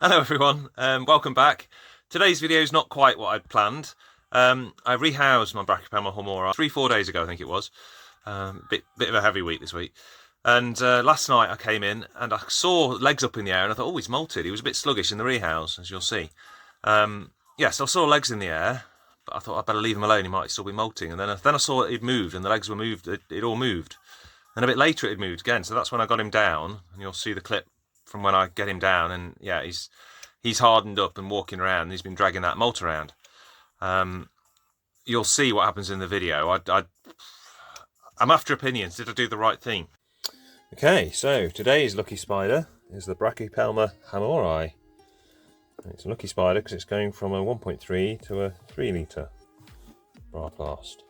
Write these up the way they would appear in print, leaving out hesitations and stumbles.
Hello everyone, welcome back. Today's video is not quite what I'd planned. I rehoused my Brachypelma hamorii 3-4 days ago, I think it was. Bit of a heavy week this week. And last night I came in and I saw legs up in the air and I thought, oh, he's molted. He was a bit sluggish in the rehouse, as you'll see. So I saw legs in the air, but I thought I'd better leave him alone. He might still be molting. And then I saw that he'd moved and the legs were moved. It all moved. And a bit later it had moved again. So that's when I got him down, and you'll see the clip from when I get him down, and yeah, he's hardened up and walking around, and he's been dragging that molt around. You'll see what happens in the video. I'm after opinions. Did I do the right thing? Okay, so today's lucky spider is the Brachypelma hamorii. It's a lucky spider because it's going from a 1.3 to a 3 litre bra blast.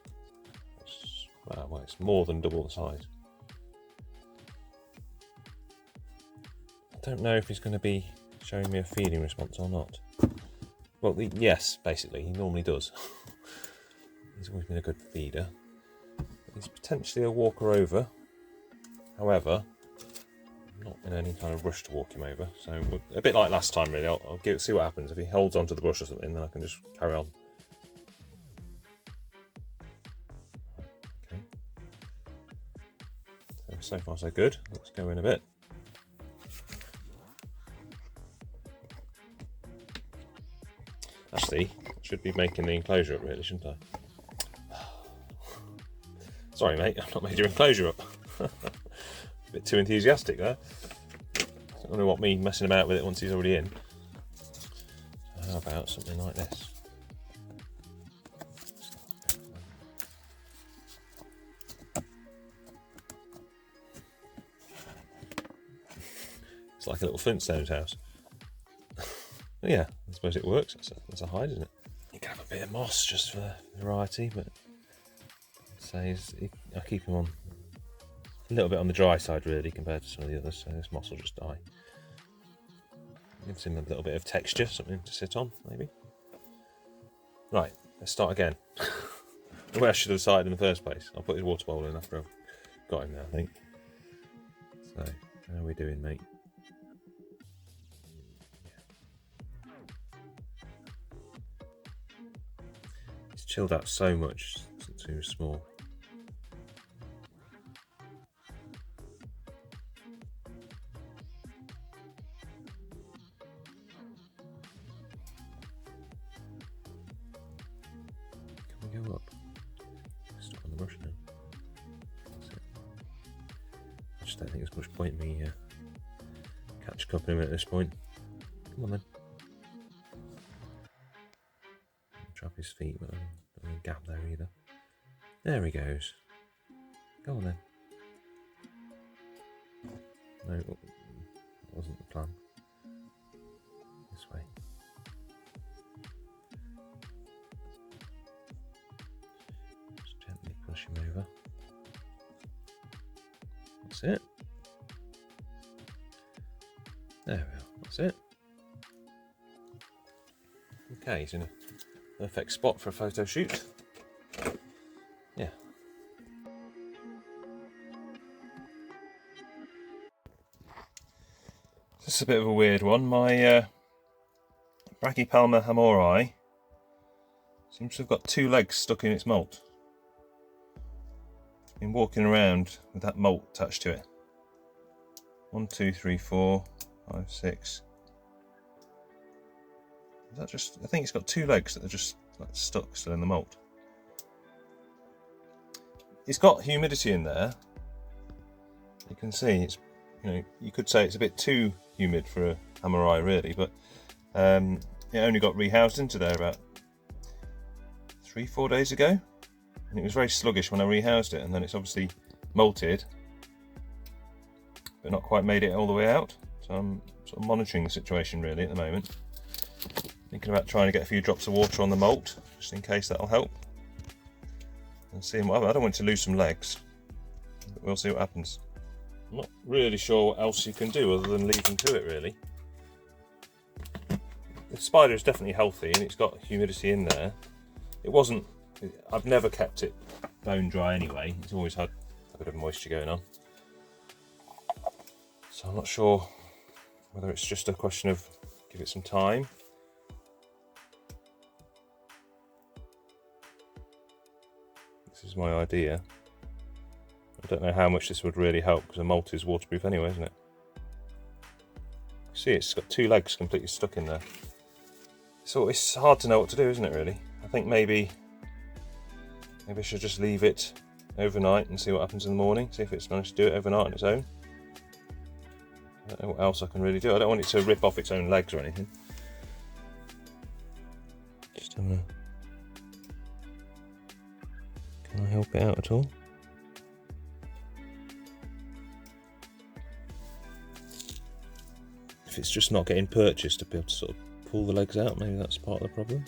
Well, it's more than double the size. I don't know if he's going to be showing me a feeding response or not. Well, yes, basically, he normally does. He's always been a good feeder. He's potentially a walker over. However, I'm not in any kind of rush to walk him over. So a bit like last time, really. I'll see what happens. If he holds onto the bush or something, then I can just carry on. Okay. So far so good. Let's go in a bit. Actually, I should be making the enclosure up really, shouldn't I? Sorry mate, I've not made your enclosure up. A bit too enthusiastic there. I don't want me messing about with it once he's already in. So how about something like this? It's like a little Flintstones house. Well, yeah, I suppose it works. That's a hide, isn't it? You can have a bit of moss just for variety, but I keep him on a little bit on the dry side really compared to some of the others, so this moss will just die. Gives him a little bit of texture, something to sit on, maybe. Right, let's start again. The way I should have started in the first place. I'll put his water bowl in after I've got him now, I think. So, how are we doing, mate? Chilled out so much since he was small. Can we go up? Stuck on the brush now. That's it. I just don't think there's much point in me catching up in him at this point. Come on then. Trap his feet, but no gap there either. There he goes. Go on then. No, that wasn't the plan. This way. Just gently push him over. That's it. There we are. That's it. Okay, he's in a perfect spot for a photo shoot. Yeah. This is a bit of a weird one. My Brachypelma hamorii seems to have got 2 legs stuck in its molt. It's been walking around with that molt attached to it. 1, 2, 3, 4, 5, 6. Is that just? I think it's got 2 legs that are just like stuck still in the molt. It's got humidity in there. You can see it's, you could say it's a bit too humid for a hamorii really, but it only got rehoused into there about 3-4 days ago, and it was very sluggish when I rehoused it, and then it's obviously molted, but not quite made it all the way out. So I'm sort of monitoring the situation really at the moment. Thinking about trying to get a few drops of water on the molt, just in case that'll help. And seeing what I don't want to lose some legs, but we'll see what happens. I'm not really sure what else you can do other than leave them to it really. The spider is definitely healthy and it's got humidity in there. I've never kept it bone dry anyway. It's always had a bit of moisture going on. So I'm not sure whether it's just a question of Give it some time. This is my idea. I don't know how much this would really help because the moult is waterproof anyway, isn't it? See, it's got 2 legs completely stuck in there. So it's hard to know what to do, isn't it, really? I think maybe I should just leave it overnight and see what happens in the morning, see if it's managed to do it overnight on its own. I don't know what else I can really do. I don't want it to rip off its own legs or anything. Just having a... Can I help it out at all? If it's just not getting purchased to be able to sort of pull the legs out, maybe that's part of the problem.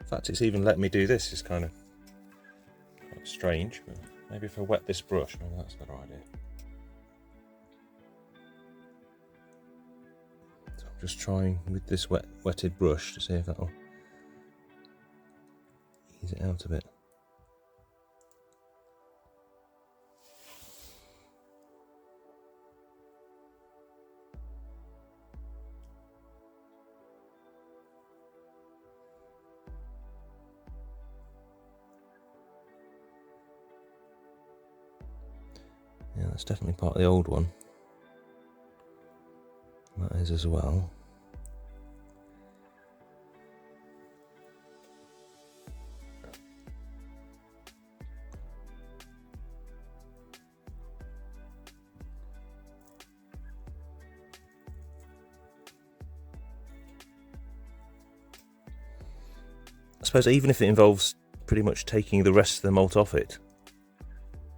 In fact, it's even let me do this. It's kind of strange, but maybe if I wet this brush, maybe that's a better idea. So I'm just trying with this wetted brush to see if that'll ease it out a bit. Yeah, that's definitely part of the old one. That is as well. I suppose even if it involves pretty much taking the rest of the moult off it,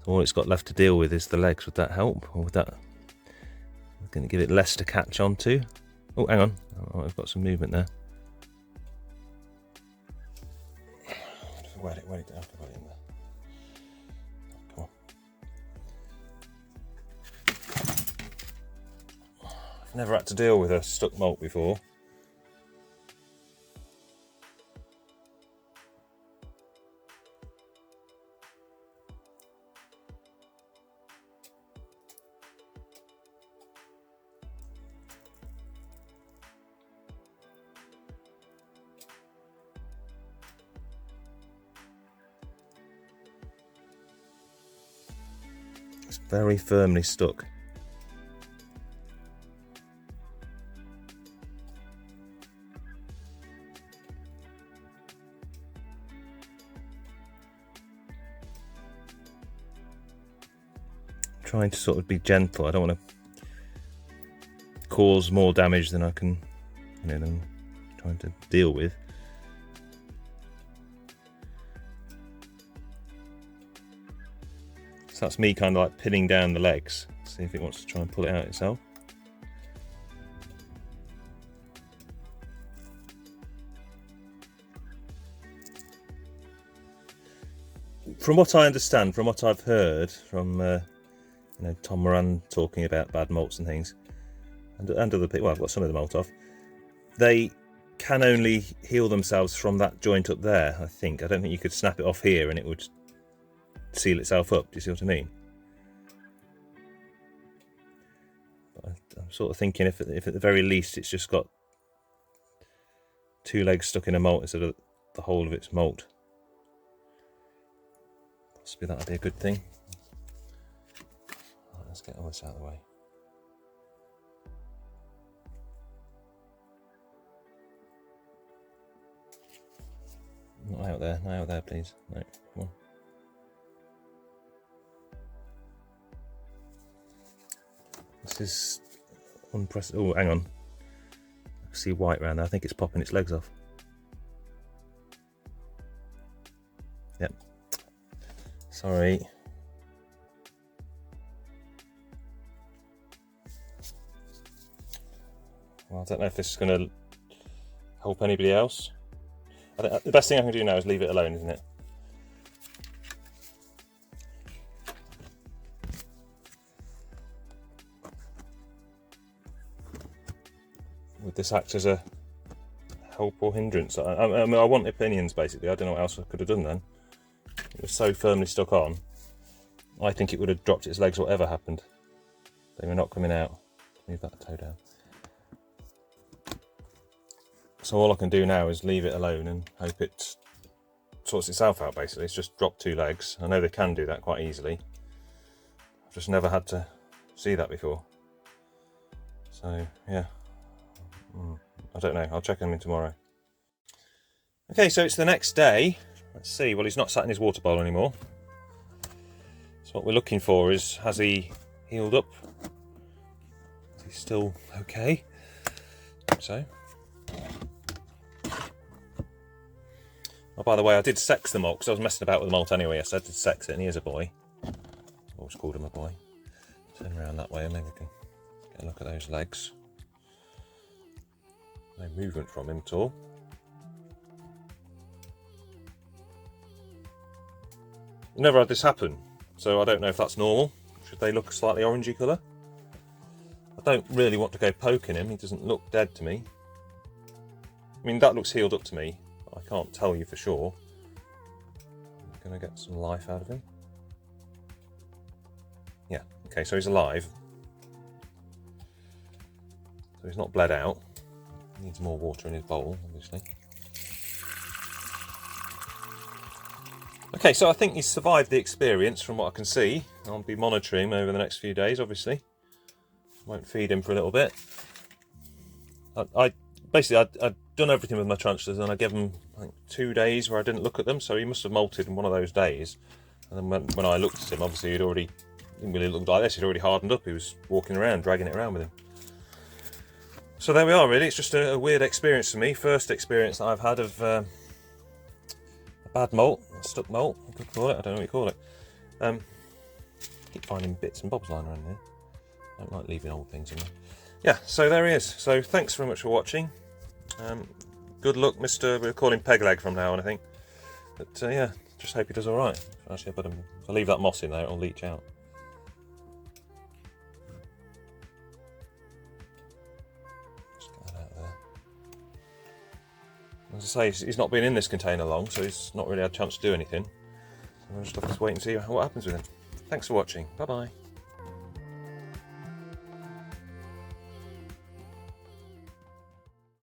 all it's got left to deal with is the legs. Would that help, or would that going to give it less to catch onto? Oh, hang on, oh, I've got some movement there. Wet it down, have to put it in there. Come on. I've never had to deal with a stuck moult before. It's very firmly stuck. Trying to sort of be gentle. I don't want to cause more damage than I can, than I'm trying to deal with. So that's me kind of like pinning down the legs, see if it wants to try and pull it out itself. From what I understand, from what I've heard from Tom Moran talking about bad moults and things, and other people, well, I've got some of the moult off, they can only heal themselves from that joint up there, I think. I don't think you could snap it off here and it would seal itself up. Do you see what I mean? I'm sort of thinking if at the very least it's just got 2 legs stuck in a moult instead of the whole of its moult, possibly that would be a good thing. Right, let's get all this out of the way. Not out there, not out there, please. No, come on. This is unprecedented. Oh, hang on. I can see white around there. I think it's popping its legs off. Yep. Sorry. Well, I don't know if this is going to help anybody else. I think the best thing I can do now is leave it alone, isn't it? would this act as a help or hindrance? I mean, I want opinions basically. I don't know what else I could have done then. It was so firmly stuck on. I think it would have dropped its legs whatever happened. They were not coming out. Move that toe down. So all I can do now is leave it alone and hope it sorts itself out basically. It's just dropped 2 legs. I know they can do that quite easily. I've just never had to see that before. So yeah, I don't know. I'll check him in tomorrow. Okay, so it's the next day. Let's see. Well, he's not sat in his water bowl anymore. So what we're looking for is, has he healed up? Is he still okay? So. Oh, by the way, I did sex the moult because I was messing about with the moult anyway. I said to sex it, and he is a boy. I've always called him a boy. Turn around that way and maybe we can get a look at those legs. No movement from him at all. Never had this happen, so I don't know if that's normal. Should they look a slightly orangey colour? I don't really want to go poking him. He doesn't look dead to me. I mean, that looks healed up to me. I can't tell you for sure. I'm going to get some life out of him. Yeah, okay, so he's alive. So he's not bled out. He needs more water in his bowl, obviously. Okay, so I think he's survived the experience from what I can see. I'll be monitoring him over the next few days, obviously. Won't feed him for a little bit. I'd done everything with my tarantulas, and I gave him, I think, 2 days where I didn't look at them, so he must have molted in one of those days. And then when I looked at him, obviously didn't really look like this, he'd already hardened up. He was walking around, dragging it around with him. So there we are, really. It's just a weird experience for me. First experience that I've had of a bad moult, a stuck moult, I could call it. I don't know what you call it. Keep finding bits and bobs lying around here. I don't like leaving old things in there. Yeah, so there he is. So thanks very much for watching. Good luck, Mr. We'll call him Pegleg from now on, I think. But yeah, just hope he does all right. Actually, if I leave that moss in there, it'll leach out. Just get that out of there. As I say, he's not been in this container long, so he's not really had a chance to do anything. So we'll just have to wait and see what happens with him. Thanks for watching. Bye bye.